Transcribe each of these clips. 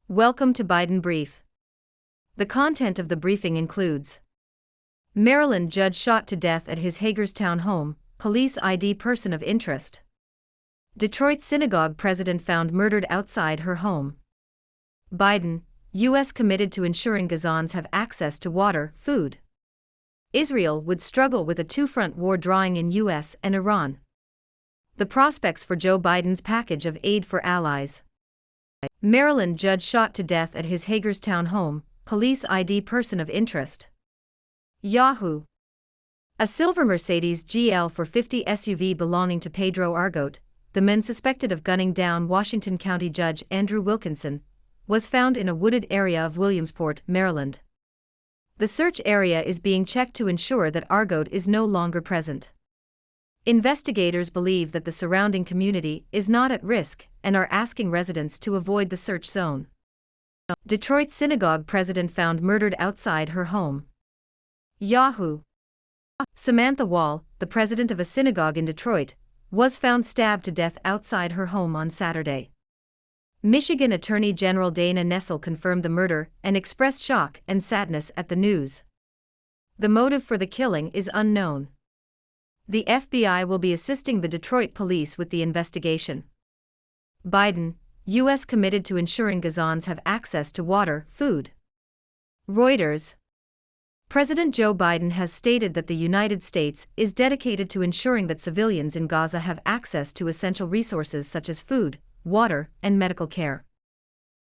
Welcome to Biden Brief. The content of the briefing includes: Maryland judge shot to death at his Hagerstown home, police ID person of interest. Detroit synagogue president found murdered outside her home. Biden, U.S. committed to ensuring Gazans have access to water, food. Israel would struggle with a two-front war drawing in U.S. and Iran. The prospects for Joe Biden's package of aid for allies. Maryland judge shot to death at his Hagerstown home, police ID person of interest. Yahoo! A silver Mercedes GL 450 SUV belonging to Pedro Argote, the man suspected of gunning down Washington County Judge Andrew Wilkinson, was found in a wooded area of Williamsport, Maryland. The search area is being checked to ensure that Argote is no longer present. Investigators believe that the surrounding community is not at risk and are asking residents to avoid the search zone. Detroit synagogue president found murdered outside her home. Yahoo! Samantha Wall, the president of a synagogue in Detroit, was found stabbed to death outside her home on Saturday. Michigan Attorney General Dana Nessel confirmed the murder and expressed shock and sadness at the news. The motive for the killing is unknown. The FBI will be assisting the Detroit police with the investigation. Biden, U.S. committed to ensuring Gazans have access to water, food. Reuters. President Joe Biden has stated that the United States is dedicated to ensuring that civilians in Gaza have access to essential resources such as food, water, and medical care.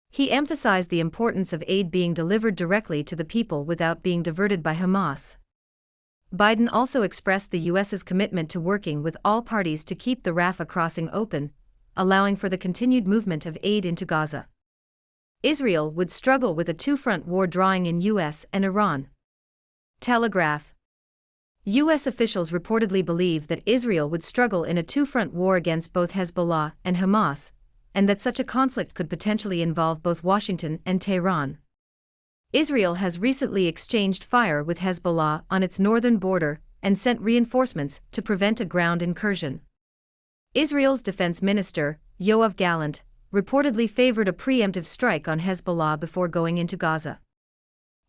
He emphasized the importance of aid being delivered directly to the people without being diverted by Hamas. Biden also expressed the U.S.'s commitment to working with all parties to keep the Rafah crossing open, allowing for the continued movement of aid into Gaza. Israel would struggle with a two-front war drawing in U.S. and Iran. Telegraph. U.S. officials reportedly believe that Israel would struggle in a two-front war against both Hezbollah and Hamas, and that such a conflict could potentially involve both Washington and Tehran. Israel has recently exchanged fire with Hezbollah on its northern border and sent reinforcements to prevent a ground incursion. Israel's defense minister, Yoav Gallant, reportedly favored a preemptive strike on Hezbollah before going into Gaza.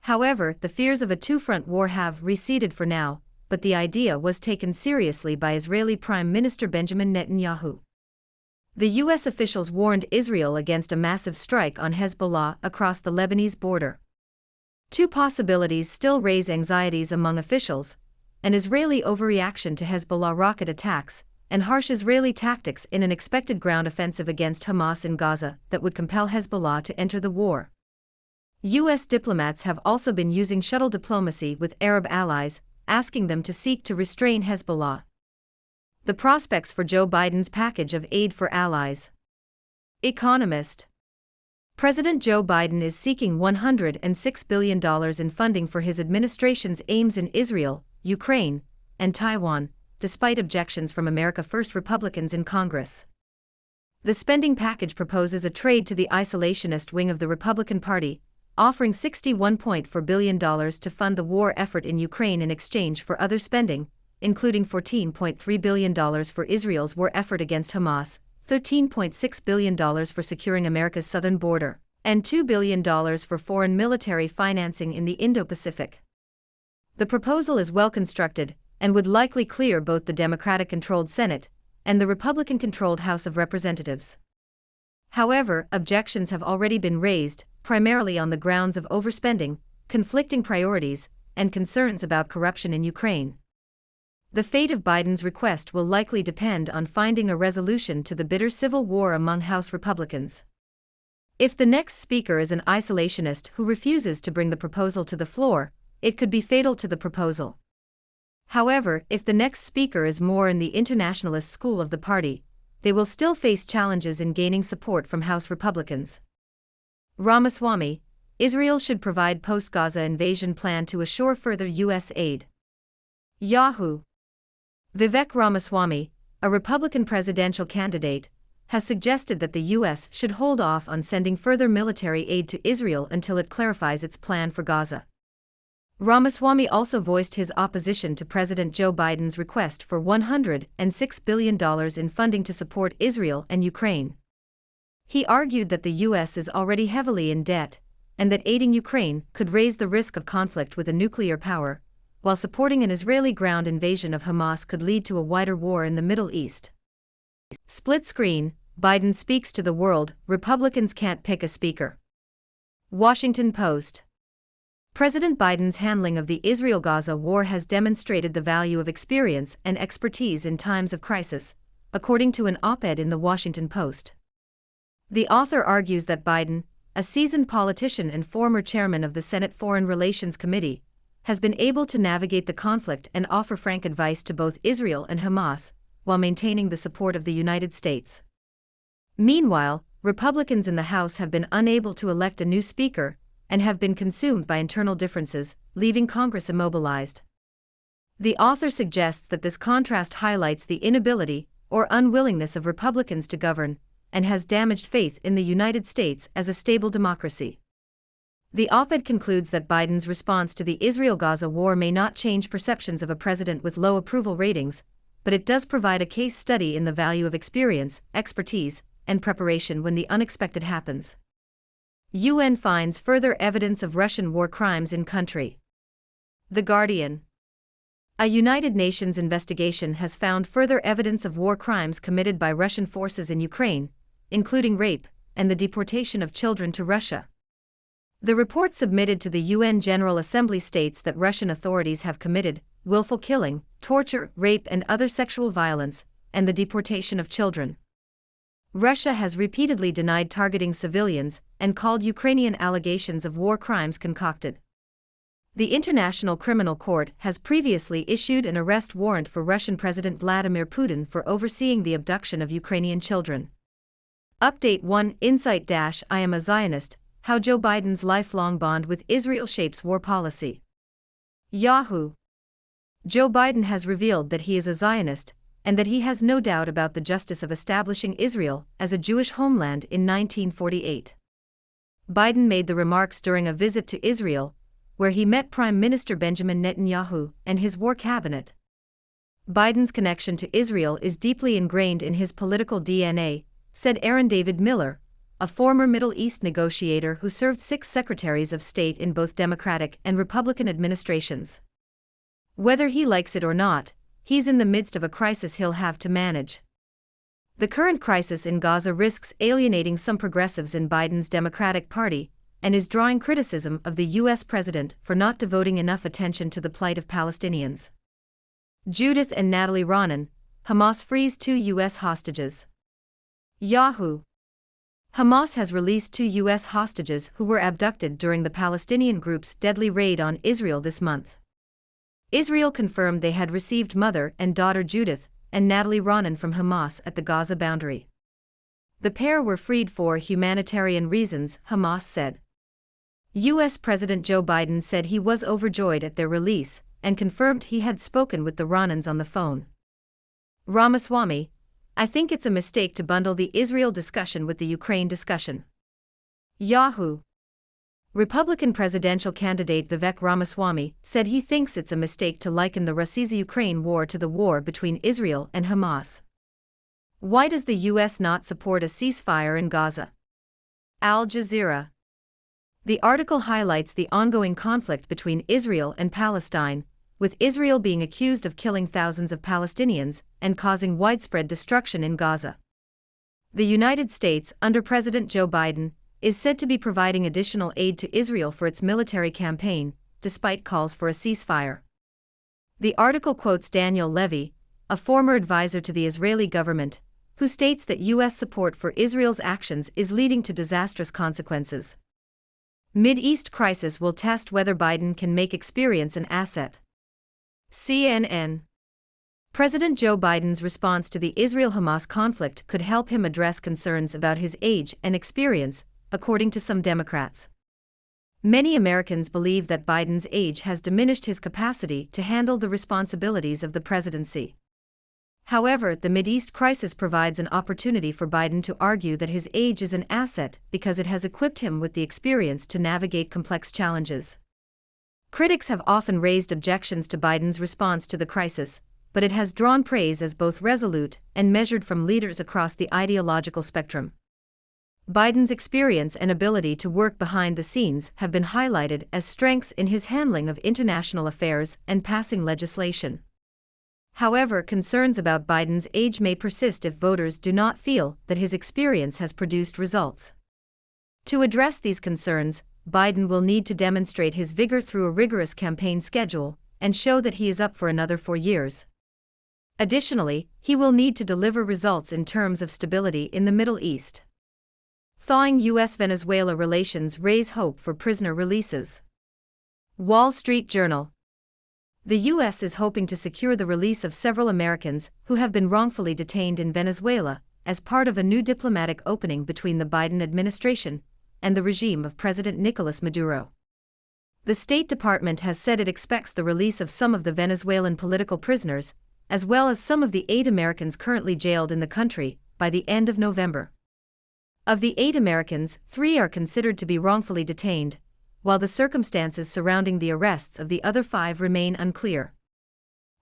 However, the fears of a two-front war have receded for now, but the idea was taken seriously by Israeli Prime Minister Benjamin Netanyahu. The U.S. officials warned Israel against a massive strike on Hezbollah across the Lebanese border. Two possibilities still raise anxieties among officials: an Israeli overreaction to Hezbollah rocket attacks, and harsh Israeli tactics in an expected ground offensive against Hamas in Gaza that would compel Hezbollah to enter the war. U.S. diplomats have also been using shuttle diplomacy with Arab allies, asking them to seek to restrain Hezbollah. The prospects for Joe Biden's package of aid for allies. Economist. President Joe Biden is seeking $106 billion in funding for his administration's aims in Israel, Ukraine, and Taiwan, despite objections from America First Republicans in Congress. The spending package proposes a trade to the isolationist wing of the Republican Party, offering $61.4 billion to fund the war effort in Ukraine in exchange for other spending, including $14.3 billion for Israel's war effort against Hamas, $13.6 billion for securing America's southern border, and $2 billion for foreign military financing in the Indo-Pacific. The proposal is well constructed and would likely clear both the Democratic-controlled Senate and the Republican-controlled House of Representatives. However, objections have already been raised, primarily on the grounds of overspending, conflicting priorities, and concerns about corruption in Ukraine. The fate of Biden's request will likely depend on finding a resolution to the bitter civil war among House Republicans. If the next speaker is an isolationist who refuses to bring the proposal to the floor, it could be fatal to the proposal. However, if the next speaker is more in the internationalist school of the party, they will still face challenges in gaining support from House Republicans. Ramaswamy, Israel should provide post-Gaza invasion plan to assure further U.S. aid. Yahoo! Vivek Ramaswamy, a Republican presidential candidate, has suggested that the U.S. should hold off on sending further military aid to Israel until it clarifies its plan for Gaza. Ramaswamy also voiced his opposition to President Joe Biden's request for $106 billion in funding to support Israel and Ukraine. He argued that the U.S. is already heavily in debt, and that aiding Ukraine could raise the risk of conflict with a nuclear power, while supporting an Israeli ground invasion of Hamas could lead to a wider war in the Middle East. Split screen, Biden speaks to the world, Republicans can't pick a speaker. Washington Post. President Biden's handling of the Israel-Gaza war has demonstrated the value of experience and expertise in times of crisis, according to an op-ed in the Washington Post. The author argues that Biden, a seasoned politician and former chairman of the Senate Foreign Relations Committee, has been able to navigate the conflict and offer frank advice to both Israel and Hamas, while maintaining the support of the United States. Meanwhile, Republicans in the House have been unable to elect a new speaker and have been consumed by internal differences, leaving Congress immobilized. The author suggests that this contrast highlights the inability or unwillingness of Republicans to govern, and has damaged faith in the United States as a stable democracy. The op-ed concludes that Biden's response to the Israel-Gaza war may not change perceptions of a president with low approval ratings, but it does provide a case study in the value of experience, expertise, and preparation when the unexpected happens. UN finds further evidence of Russian war crimes in country. The Guardian. A United Nations investigation has found further evidence of war crimes committed by Russian forces in Ukraine, including rape and the deportation of children to Russia. The report submitted to the UN General Assembly states that Russian authorities have committed willful killing, torture, rape and other sexual violence, and the deportation of children. Russia has repeatedly denied targeting civilians and called Ukrainian allegations of war crimes concocted. The International Criminal Court has previously issued an arrest warrant for Russian President Vladimir Putin for overseeing the abduction of Ukrainian children. Update 1 Insight I am a Zionist, how Joe Biden's lifelong bond with Israel shapes war policy. Yahoo! Joe Biden has revealed that he is a Zionist, and that he has no doubt about the justice of establishing Israel as a Jewish homeland in 1948. Biden made the remarks during a visit to Israel, where he met Prime Minister Benjamin Netanyahu and his war cabinet. Biden's connection to Israel is deeply ingrained in his political DNA, said Aaron David Miller, a former Middle East negotiator who served 6 secretaries of state in both Democratic and Republican administrations. Whether he likes it or not, he's in the midst of a crisis he'll have to manage. The current crisis in Gaza risks alienating some progressives in Biden's Democratic Party, and is drawing criticism of the U.S. president for not devoting enough attention to the plight of Palestinians. Judith and Natalie Ronan, Hamas frees 2 U.S. hostages. Yahoo! Hamas has released 2 U.S. hostages who were abducted during the Palestinian group's deadly raid on Israel this month. Israel confirmed they had received mother and daughter Judith and Natalie Ronan from Hamas at the Gaza boundary. The pair were freed for humanitarian reasons, Hamas said. U.S. President Joe Biden said he was overjoyed at their release, and confirmed he had spoken with the Ronans on the phone. Ramaswamy, I think it's a mistake to bundle the Israel discussion with the Ukraine discussion. Yahoo! Republican presidential candidate Vivek Ramaswamy said he thinks it's a mistake to liken the Russia-Ukraine war to the war between Israel and Hamas. Why does the U.S. not support a ceasefire in Gaza? Al Jazeera. The article highlights the ongoing conflict between Israel and Palestine, with Israel being accused of killing thousands of Palestinians and causing widespread destruction in Gaza. The United States, under President Joe Biden, is said to be providing additional aid to Israel for its military campaign, despite calls for a ceasefire. The article quotes Daniel Levy, a former advisor to the Israeli government, who states that U.S. support for Israel's actions is leading to disastrous consequences. Mid-East crisis will test whether Biden can make experience an asset. CNN. President Joe Biden's response to the Israel-Hamas conflict could help him address concerns about his age and experience, according to some Democrats. Many Americans believe that Biden's age has diminished his capacity to handle the responsibilities of the presidency. However, the Mideast crisis provides an opportunity for Biden to argue that his age is an asset because it has equipped him with the experience to navigate complex challenges. Critics have often raised objections to Biden's response to the crisis, but it has drawn praise as both resolute and measured from leaders across the ideological spectrum. Biden's experience and ability to work behind the scenes have been highlighted as strengths in his handling of international affairs and passing legislation. However, concerns about Biden's age may persist if voters do not feel that his experience has produced results. To address these concerns, Biden will need to demonstrate his vigor through a rigorous campaign schedule and show that he is up for another 4 years. Additionally, he will need to deliver results in terms of stability in the Middle East. Thawing U.S.-Venezuela relations raise hope for prisoner releases. Wall Street Journal. The U.S. is hoping to secure the release of several Americans who have been wrongfully detained in Venezuela as part of a new diplomatic opening between the Biden administration and the regime of President Nicolas Maduro. The State Department has said it expects the release of some of the Venezuelan political prisoners, as well as some of the 8 Americans currently jailed in the country, by the end of November. Of the 8 Americans, 3 are considered to be wrongfully detained, while the circumstances surrounding the arrests of the other 5 remain unclear.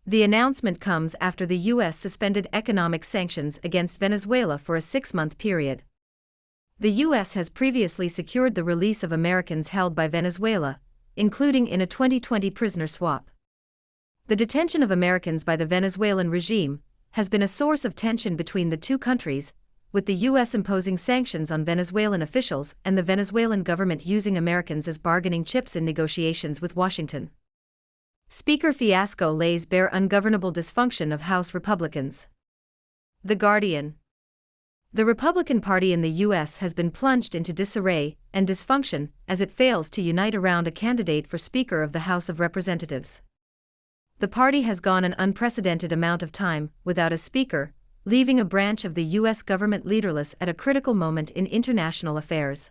The announcement comes after the U.S. suspended economic sanctions against Venezuela for a 6-month period. The U.S. has previously secured the release of Americans held by Venezuela, including in a 2020 prisoner swap. The detention of Americans by the Venezuelan regime has been a source of tension between the two countries, with the U.S. imposing sanctions on Venezuelan officials and the Venezuelan government using Americans as bargaining chips in negotiations with Washington. Speaker fiasco lays bare ungovernable dysfunction of House Republicans. The Guardian. The Republican Party in the U.S. has been plunged into disarray and dysfunction as it fails to unite around a candidate for Speaker of the House of Representatives. The party has gone an unprecedented amount of time without a speaker, leaving a branch of the U.S. government leaderless at a critical moment in international affairs.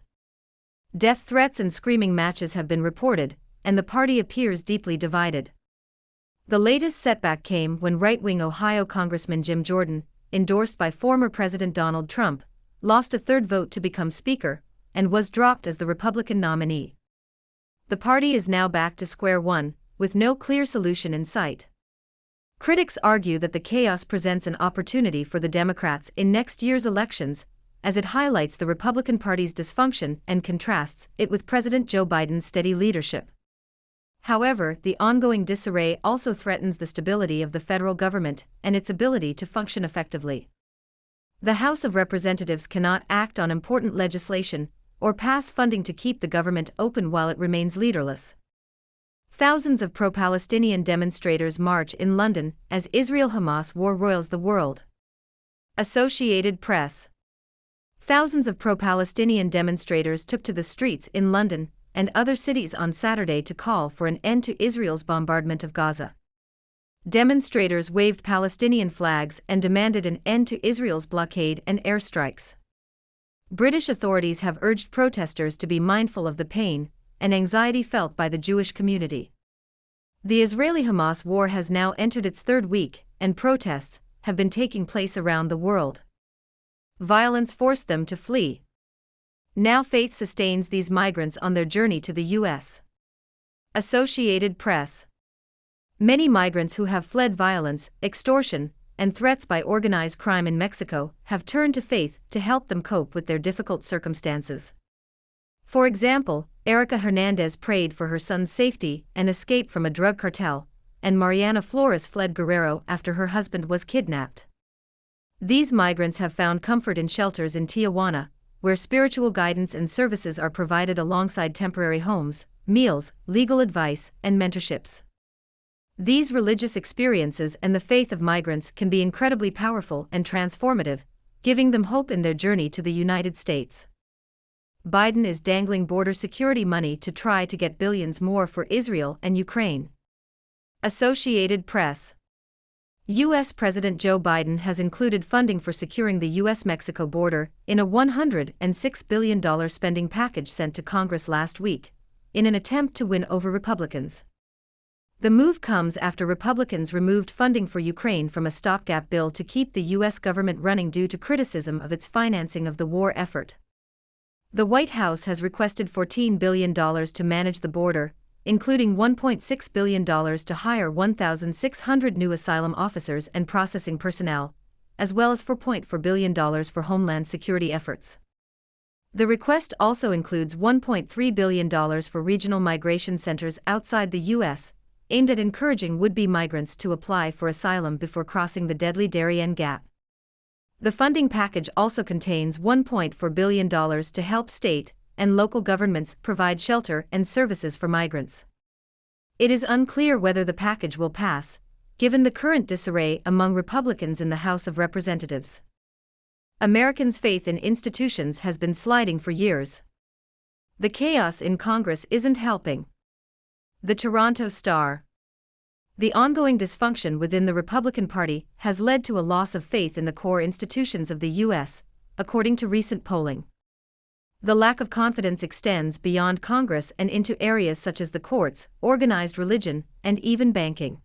Death threats and screaming matches have been reported, and the party appears deeply divided. The latest setback came when right-wing Ohio Congressman Jim Jordan, endorsed by former President Donald Trump, lost a third vote to become Speaker, and was dropped as the Republican nominee. The party is now back to square one, with no clear solution in sight. Critics argue that the chaos presents an opportunity for the Democrats in next year's elections, as it highlights the Republican Party's dysfunction and contrasts it with President Joe Biden's steady leadership. However, the ongoing disarray also threatens the stability of the federal government and its ability to function effectively. The House of Representatives cannot act on important legislation or pass funding to keep the government open while it remains leaderless. Thousands of pro-Palestinian demonstrators march in London as Israel-Hamas war roils the world. Associated Press. Thousands of pro-Palestinian demonstrators took to the streets in London and other cities on Saturday to call for an end to Israel's bombardment of Gaza. Demonstrators waved Palestinian flags and demanded an end to Israel's blockade and airstrikes. British authorities have urged protesters to be mindful of the pain and anxiety felt by the Jewish community. The Israeli-Hamas war has now entered its 3rd week, and protests have been taking place around the world. Violence forced them to flee. Now faith sustains these migrants on their journey to the U.S. Associated Press. Many migrants who have fled violence, extortion, and threats by organized crime in Mexico have turned to faith to help them cope with their difficult circumstances. For example, Erica Hernandez prayed for her son's safety and escape from a drug cartel, and Mariana Flores fled Guerrero after her husband was kidnapped. These migrants have found comfort in shelters in Tijuana, where spiritual guidance and services are provided alongside temporary homes, meals, legal advice, and mentorships. These religious experiences and the faith of migrants can be incredibly powerful and transformative, giving them hope in their journey to the United States. Biden is dangling border security money to try to get billions more for Israel and Ukraine. Associated Press. U.S. President Joe Biden has included funding for securing the U.S.-Mexico border in a $106 billion spending package sent to Congress last week, in an attempt to win over Republicans. The move comes after Republicans removed funding for Ukraine from a stopgap bill to keep the U.S. government running due to criticism of its financing of the war effort. The White House has requested $14 billion to manage the border, including $1.6 billion to hire 1,600 new asylum officers and processing personnel, as well as $4.4 billion for homeland security efforts. The request also includes $1.3 billion for regional migration centers outside the U.S., aimed at encouraging would-be migrants to apply for asylum before crossing the deadly Darien Gap. The funding package also contains $1.4 billion to help state and local governments provide shelter and services for migrants. It is unclear whether the package will pass, given the current disarray among Republicans in the House of Representatives. Americans' faith in institutions has been sliding for years. The chaos in Congress isn't helping. The Toronto Star. The ongoing dysfunction within the Republican Party has led to a loss of faith in the core institutions of the U.S., according to recent polling. The lack of confidence extends beyond Congress and into areas such as the courts, organized religion, and even banking.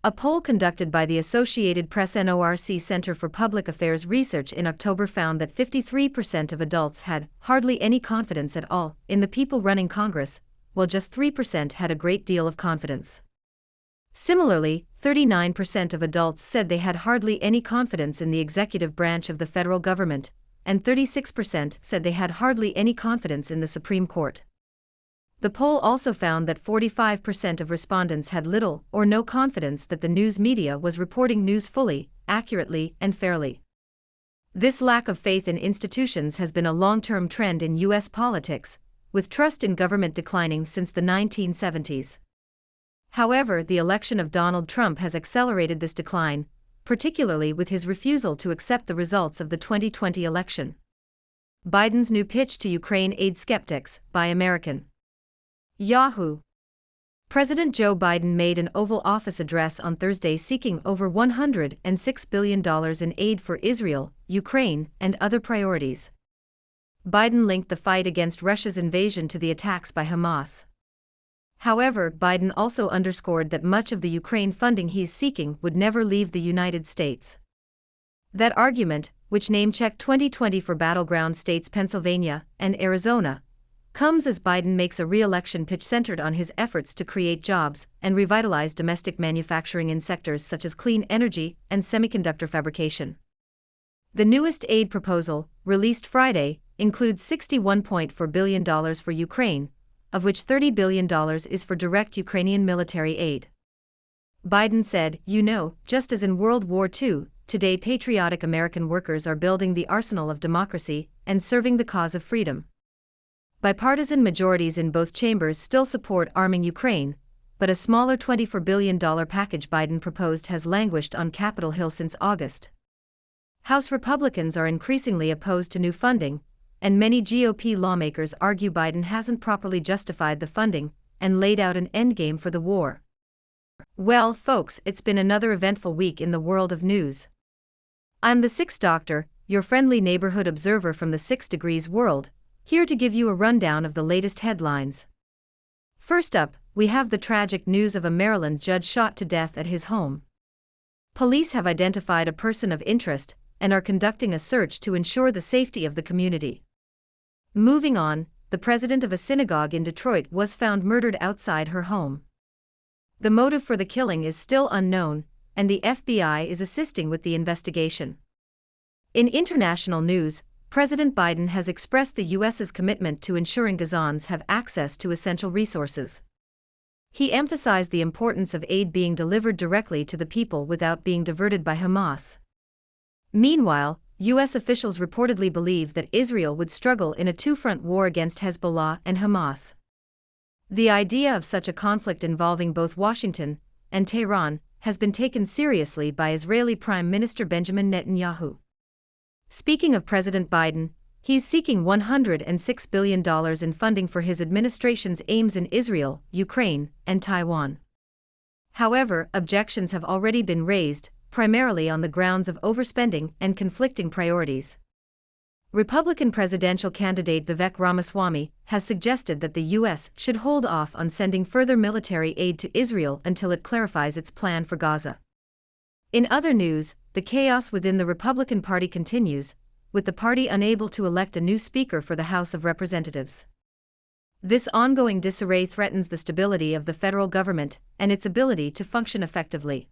A poll conducted by the Associated Press NORC Center for Public Affairs Research in October found that 53% of adults had hardly any confidence at all in the people running Congress, while just 3% had a great deal of confidence. Similarly, 39% of adults said they had hardly any confidence in the executive branch of the federal government, and 36% said they had hardly any confidence in the Supreme Court. The poll also found that 45% of respondents had little or no confidence that the news media was reporting news fully, accurately, and fairly. This lack of faith in institutions has been a long-term trend in U.S. politics, with trust in government declining since the 1970s. However, the election of Donald Trump has accelerated this decline, particularly with his refusal to accept the results of the 2020 election. Biden's new pitch to Ukraine aid skeptics, by American. Yahoo! President Joe Biden made an Oval Office address on Thursday seeking over $106 billion in aid for Israel, Ukraine, and other priorities. Biden linked the fight against Russia's invasion to the attacks by Hamas. However, Biden also underscored that much of the Ukraine funding he's seeking would never leave the United States. That argument, which name-checked 2020 for battleground states Pennsylvania and Arizona, comes as Biden makes a re-election pitch centered on his efforts to create jobs and revitalize domestic manufacturing in sectors such as clean energy and semiconductor fabrication. The newest aid proposal, released Friday, includes $61.4 billion for Ukraine, of which $30 billion is for direct Ukrainian military aid. Biden said, just as in World War II, today patriotic American workers are building the arsenal of democracy and serving the cause of freedom. Bipartisan majorities in both chambers still support arming Ukraine, but a smaller $24 billion package Biden proposed has languished on Capitol Hill since August. House Republicans are increasingly opposed to new funding, and many GOP lawmakers argue Biden hasn't properly justified the funding and laid out an endgame for the war. Well, folks, it's been another eventful week in the world of news. I'm the Sixth Doctor, your friendly neighborhood observer from the 6 Degrees world, here to give you a rundown of the latest headlines. First up, we have the tragic news of a Maryland judge shot to death at his home. Police have identified a person of interest and are conducting a search to ensure the safety of the community. Moving on, the president of a synagogue in Detroit was found murdered outside her home. The motive for the killing is still unknown, and the FBI is assisting with the investigation. In international news, President Biden has expressed the U.S.'s commitment to ensuring Gazans have access to essential resources. He emphasized the importance of aid being delivered directly to the people without being diverted by Hamas. Meanwhile, U.S. officials reportedly believe that Israel would struggle in a two-front war against Hezbollah and Hamas. The idea of such a conflict involving both Washington and Tehran has been taken seriously by Israeli Prime Minister Benjamin Netanyahu. Speaking of President Biden, he's seeking $106 billion in funding for his administration's aims in Israel, Ukraine, and Taiwan. However, objections have already been raised, primarily on the grounds of overspending and conflicting priorities. Republican presidential candidate Vivek Ramaswamy has suggested that the U.S. should hold off on sending further military aid to Israel until it clarifies its plan for Gaza. In other news, the chaos within the Republican Party continues, with the party unable to elect a new Speaker for the House of Representatives. This ongoing disarray threatens the stability of the federal government and its ability to function effectively.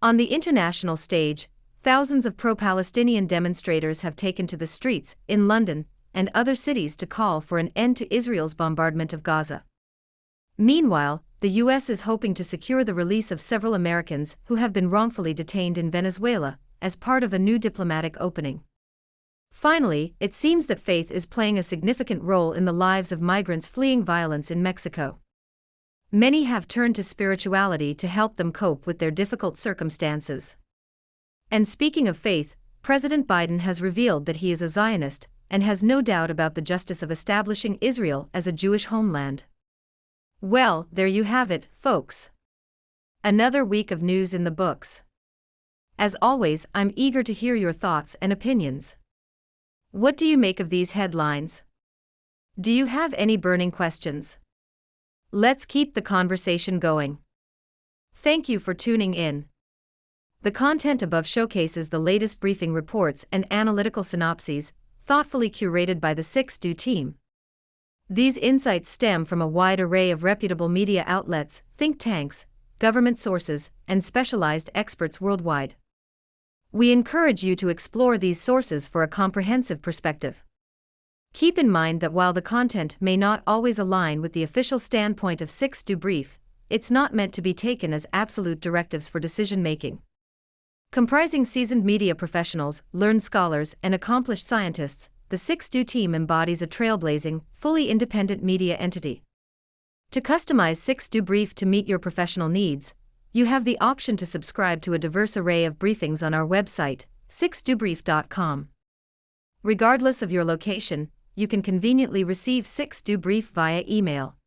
On the international stage, thousands of pro-Palestinian demonstrators have taken to the streets in London and other cities to call for an end to Israel's bombardment of Gaza. Meanwhile, the U.S. is hoping to secure the release of several Americans who have been wrongfully detained in Venezuela, as part of a new diplomatic opening. Finally, it seems that faith is playing a significant role in the lives of migrants fleeing violence in Mexico. Many have turned to spirituality to help them cope with their difficult circumstances. And speaking of faith, President Biden has revealed that he is a Zionist, and has no doubt about the justice of establishing Israel as a Jewish homeland. Well, there you have it, folks. Another week of news in the books. As always, I'm eager to hear your thoughts and opinions. What do you make of these headlines? Do you have any burning questions? Let's keep the conversation going. Thank you for tuning in. The content above showcases the latest briefing reports and analytical synopses, thoughtfully curated by the 6Do team. These insights stem from a wide array of reputable media outlets, think tanks, government sources, and specialized experts worldwide. We encourage you to explore these sources for a comprehensive perspective. Keep in mind that while the content may not always align with the official standpoint of 6Do Brief, it's not meant to be taken as absolute directives for decision-making. Comprising seasoned media professionals, learned scholars, and accomplished scientists, the 6Do team embodies a trailblazing, fully independent media entity. To customize 6Do Brief to meet your professional needs, you have the option to subscribe to a diverse array of briefings on our website, 6dobrief.com. Regardless of your location, you can conveniently receive 6Do Brief via email.